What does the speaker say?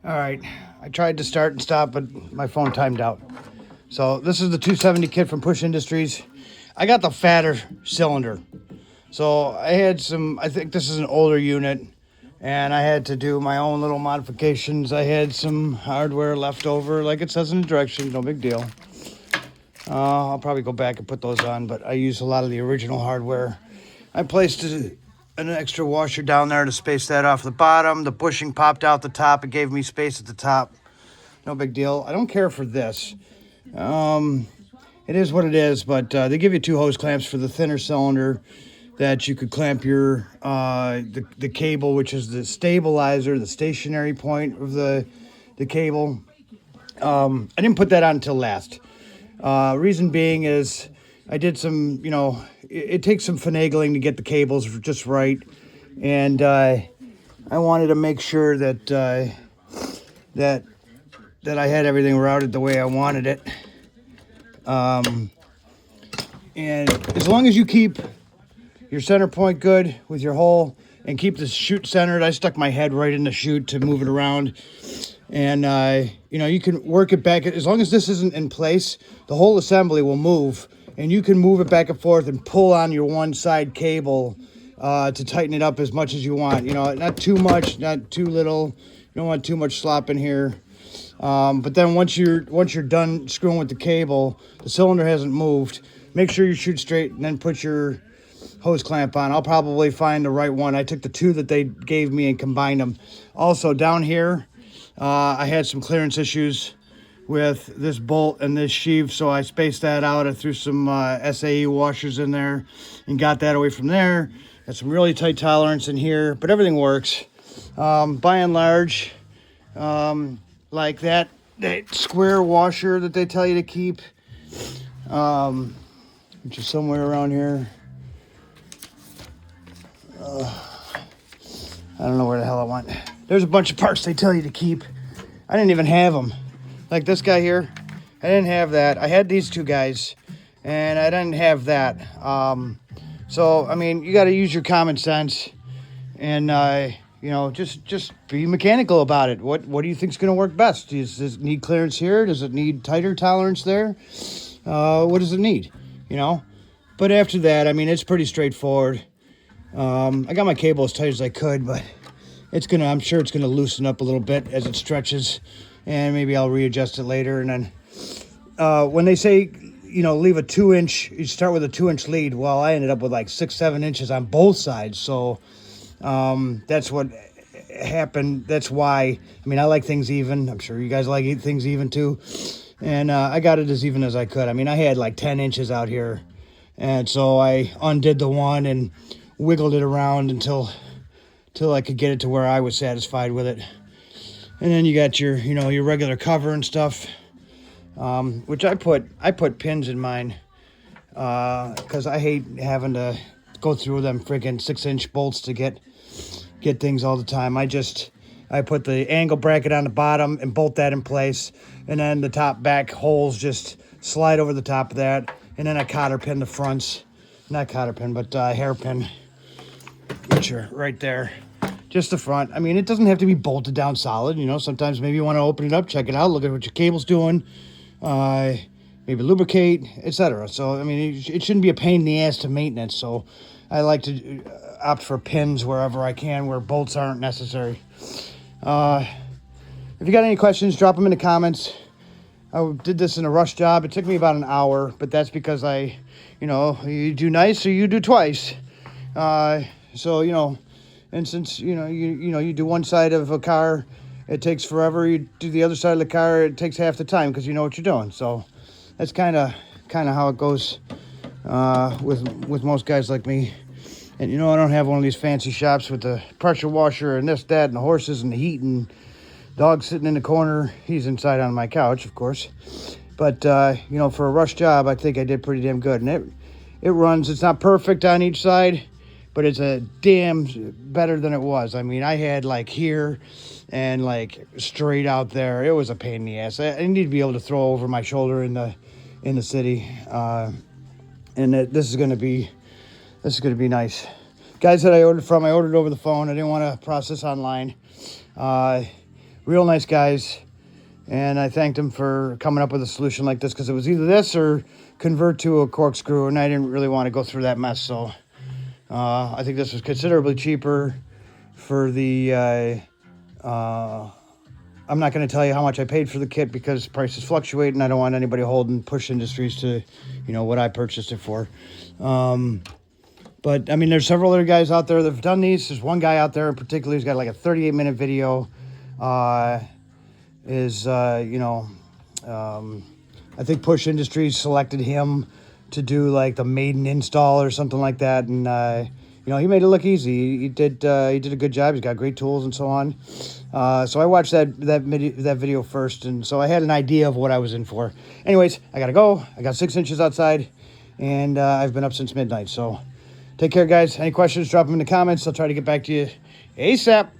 All right, I tried to start and stop, but my phone timed out. So this is the 270 kit from Push Industries. I got the fatter cylinder. So I had some, I think this is an older unit, and I had to do my own little modifications. I had some hardware left over, like it says in the directions, no big deal. I'll probably go back and put those on, but I use a lot of the original hardware. I placed an extra washer down there to space that off the bottom. The bushing popped out the top. It gave me space at the top. No big deal. I don't care for this. It is what it is, but they give you 2 hose clamps for the thinner cylinder that you could clamp your the cable, which is the stabilizer, the stationary point of the cable. I didn't put that on until last. Reason being is I did some, it takes some finagling to get the cables just right, and I wanted to make sure that that I had everything routed the way I wanted it. And as long as you keep your center point good with your hole and keep the chute centered, I stuck my head right in the chute to move it around. And, you can work it back. As long as this isn't in place, the whole assembly will move. And you can move it back and forth and pull on your one side cable to tighten it up as much as you want. Not too much, not too little. You don't want too much slop in here. But then once you're done screwing with the cable, the cylinder hasn't moved. Make sure you shoot straight and then put your hose clamp on. I'll probably find the right one. I took the 2 that they gave me and combined them. Also down here, I had some clearance issues with this bolt and this sheave, so I spaced that out. I threw some SAE washers in there and got that away from there. Got some really tight tolerance in here, but everything works. By and large, like that square washer that they tell you to keep, which is somewhere around here. I don't know where the hell I went. There's a bunch of parts they tell you to keep. I didn't even have them. Like this guy here, I didn't have that. I had these 2 guys, and I didn't have that. So, I mean, you got to use your common sense and, just be mechanical about it. What do you think is going to work best? Does it need clearance here? Does it need tighter tolerance there? What does it need? But after that, I mean, it's pretty straightforward. I got my cable as tight as I could, but I'm sure it's gonna loosen up a little bit as it stretches, and maybe I'll readjust it later. And then when they say, leave a 2-inch, you start with a 2-inch lead. Well, I ended up with like 6-7 inches on both sides, so that's what happened. That's why, I mean, I like things even. I'm sure you guys like things even too, and I got it as even as I could. I mean, I had like 10 inches out here, and so I undid the one and wiggled it around until I could get it to where I was satisfied with it. And then you got your, your regular cover and stuff, which I put pins in mine, because I hate having to go through them freaking 6-inch bolts to get things all the time. I put the angle bracket on the bottom and bolt that in place, and then the top back holes just slide over the top of that, and then I cotter pin the fronts. Not cotter pin, but hairpin, which are right there. Just the front. I mean, it doesn't have to be bolted down solid. Sometimes maybe you want to open it up, check it out, look at what your cable's doing, maybe lubricate, etc. So, I mean, it shouldn't be a pain in the ass to maintenance. So, I like to opt for pins wherever I can, where bolts aren't necessary. If you got any questions, drop them in the comments. I did this in a rush job. It took me about an hour, but that's because you do nice or you do twice. And since, you do one side of a car, it takes forever. You do the other side of the car, it takes half the time because you know what you're doing. So that's kind of how it goes with most guys like me. And, I don't have one of these fancy shops with the pressure washer and this, that, and the horses and the heat and dog sitting in the corner. He's inside on my couch, of course. But, for a rush job, I think I did pretty damn good. And it runs. It's not perfect on each side, but it's a damn better than it was. I mean, I had like here and like straight out there. It was a pain in the ass. I need to be able to throw over my shoulder in the city. And this is going to be nice. Guys that I ordered from, I ordered over the phone. I didn't want to process online. real nice guys. And I thanked them for coming up with a solution like this, because it was either this or convert to a corkscrew, and I didn't really want to go through that mess. So I think this was considerably cheaper for the, I'm not going to tell you how much I paid for the kit because prices fluctuate, and I don't want anybody holding Push Industries to, what I purchased it for. But I mean, there's several other guys out there that have done these. There's one guy out there in particular who's got like a 38-minute video. I think Push Industries selected him to do like the maiden install or something like that, and he made it look easy. He did a good job. He's got great tools and so on. So I watched that video first, and so I had an idea of what I was in for. Anyways, I gotta go. I got 6 inches outside, and I've been up since midnight. So take care, guys. Any questions, drop them in the comments. I'll try to get back to you ASAP.